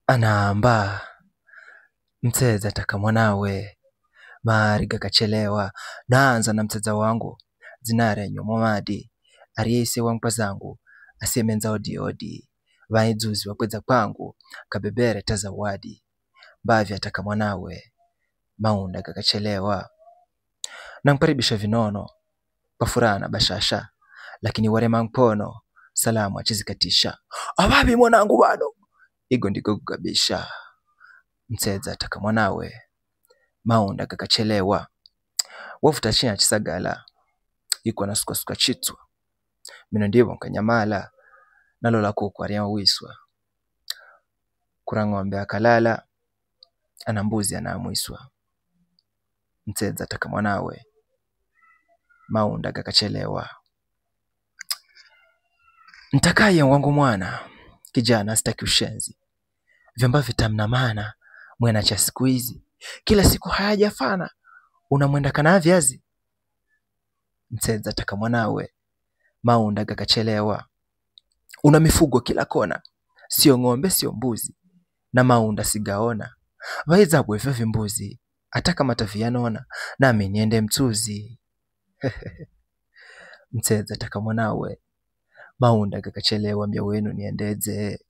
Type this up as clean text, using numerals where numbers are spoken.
Anaamba mteza taka mwanawe mari gakachelewa naanza na mteza wangu zinare nyomo madi ariese wankwa zangu asemenza odi vaizuzi wakweza kwangu kabebere tazawadi mbavya ataka mwanawe maunda gakachelewa namkaribisha vinono kwa furaha na bashasha lakini warema mkono salamu achizikatisha ababi mwanangu bado igo ndiko kugabisha mteza ataka mwanawe maunda gakachelewa wafuta china chisagala iko na suka chitwa mino ndivo nkanyamala nalola kuku aria wiswa kura ng'ombe akalala ana mbuzi anamwiswa mteza ataka mwanawe maunda gakachelewa ntakaye wangu mwana kijana sitaki ushenzi vyamba vitamna maana mwena cha siku hizi kila siku hayajafana unamwenda kana viazi mteza ataka mwanawe maunda gakachelewa una mifugo kila kona sio ng'ombe sio mbuzi na maunda sigaona vaiza bwe vyo mbuzi ataka matavianona nami niende mtuzi mteza ataka mwanawe maunda gakachelewa mbya wenu niendeze